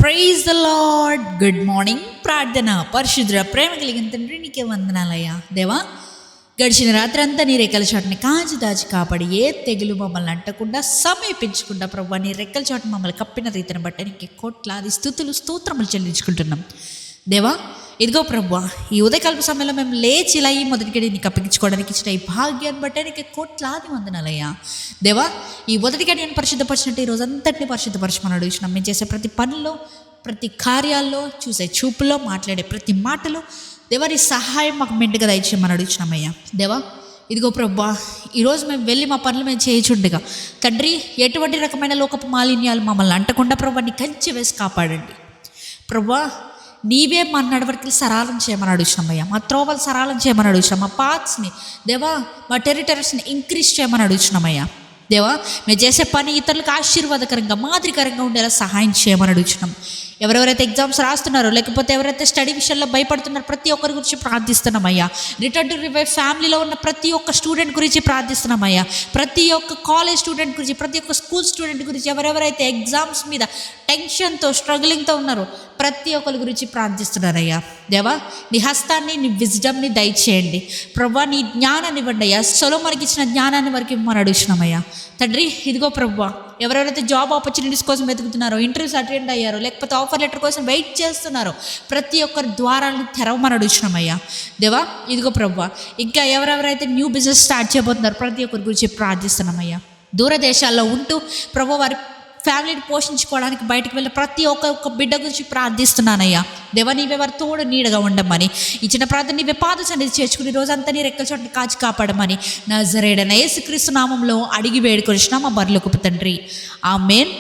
Praise the lord. Good morning. ప్రార్థన. పరిశుద్ధ ప్రేమ కలిగిన తండ్రి నీకే వందనాలయ్యా. దేవా, గడిచిన రాత్రి అంతా నీ రెక్కల చోటని కాచి దాచి కాపాడి ఏ తెగులు మమ్మల్ని అంటకుండా సమీపించకుండా ప్రభు నీ రెక్కల చోట మమ్మల్ని కప్పిన రీతిని బట్టి నీకు కోట్లాది స్తుతులు స్తోత్రములు చెల్లించుకుంటున్నాం. దేవా, ఇదిగో ప్రభు, ఈ ఉదయకాలపు సమయంలో మేము లేచి ఇలా ఈ మొదటిగడి నీకు అప్పగించుకోవడానికి ఇచ్చిన ఈ భాగ్యాన్ని బట్టే నీకు కోట్లాది వందనాలయ్యా. దేవా, ఈ మొదటిగడి నేను పరిశుద్ధపరిచినట్టు ఈ రోజంతటిని పరిశుద్ధపరచమని అడుగుతున్నాం. మేము చేసే ప్రతి పనిలో, ప్రతి కార్యాల్లో, చూసే చూపులో, మాట్లాడే ప్రతి మాటలో దేవా నీ సహాయం మాకు మెండుగా దయచేయమని అడుగుతున్నామయ్యా. దేవా, ఇదిగో ప్రభా, ఈరోజు మేము వెళ్ళి మా పనులు మేము చేయించుండగా తండ్రి, ఎటువంటి రకమైన లోకపు మాలిన్యాలు మమ్మల్ని అంటకుండా ప్రభా నీ కంచె వేసి కాపాడండి. ప్రభా, నీవే మా నడవడికలు సరళం చేయమని అడుగుతున్నామయ్యా. మా త్రోవలు సరళం చేయమని అడుగుతున్నాం. మా పాత్స్ని దేవా, మా టెరిటరీస్ని ఇంక్రీజ్ చేయమని అడుగుతున్నామయ్యా. దేవా, మేము చేసే పని ఇతరులకు ఆశీర్వాదకరంగా, మాదిరికరంగా ఉండేలా సహాయం చేయమని అడుగుతున్నాం. ఎవరెవరైతే ఎగ్జామ్స్ రాస్తున్నారో, లేకపోతే ఎవరైతే స్టడీ విషయంలో భయపడుతున్నారో ప్రతి ఒక్కరి గురించి ప్రార్థిస్తున్నామయ్యా. రిటర్న్ టు రివైవ్ ఫ్యామిలీలో ఉన్న ప్రతి ఒక్క స్టూడెంట్ గురించి ప్రార్థిస్తున్నామయ్యా. ప్రతి ఒక్క కాలేజ్ స్టూడెంట్ గురించి, ప్రతి ఒక్క స్కూల్ స్టూడెంట్ గురించి, ఎవరెవరైతే ఎగ్జామ్స్ మీద టెన్షన్తో స్ట్రగులింగ్తో ఉన్నారో ప్రతి ఒక్కరి గురించి ప్రార్థిస్తున్నారయ్యా. దేవా, నీ హస్తాన్ని, నీ విజ్డమ్ని దయచేయండి. ప్రభా, నీ జ్ఞానాన్ని ఇవ్వండి అయ్యా. సొలొమోనుకి ఇచ్చిన జ్ఞానాన్ని వరకు ఇవ్వమని అడుగుతున్నామయ్యా. తండ్రి, ఇదిగో ప్రభా, ఎవరెవరైతే జాబ్ ఆపర్చునిటీస్ కోసం వెతుకుతున్నారో, ఇంటర్వ్యూస్ అటెండ్ అయ్యారో, లేకపోతే ఆఫర్ లెటర్ కోసం వెయిట్ చేస్తున్నారో ప్రతి ఒక్కరి ద్వారాలను తెరవమని అడుగుతున్నామయ్యా. దేవా, ఇదిగో ప్రభా, ఇంకా ఎవరెవరైతే న్యూ బిజినెస్ స్టార్ట్ చేయబోతున్నారో ప్రతి ఒక్కరి గురించి ప్రార్థిస్తున్నామయ్యా. దూరదేశాల్లో ఉంటూ ప్రభు వారి ఫ్యామిలీని పోషించుకోవడానికి బయటకు వెళ్ళి ప్రతి ఒక్క బిడ్డ గురించి ప్రార్థిస్తున్నానయ్యా. దేవా, నీవే వారి తోడు నీడగా ఉండమని, ఇచ్చిన ప్రార్థన నీవే పాద సన్నిధి చేర్చుకుని రోజంతా నీ రెక్కల చోట కాచి కాపాడమని నజరేయుడైన యేసుక్రీస్తు నామంలో అడిగి వేడుకొనిచున్నాం మా పరలోకపు తండ్రి. ఆమేన్.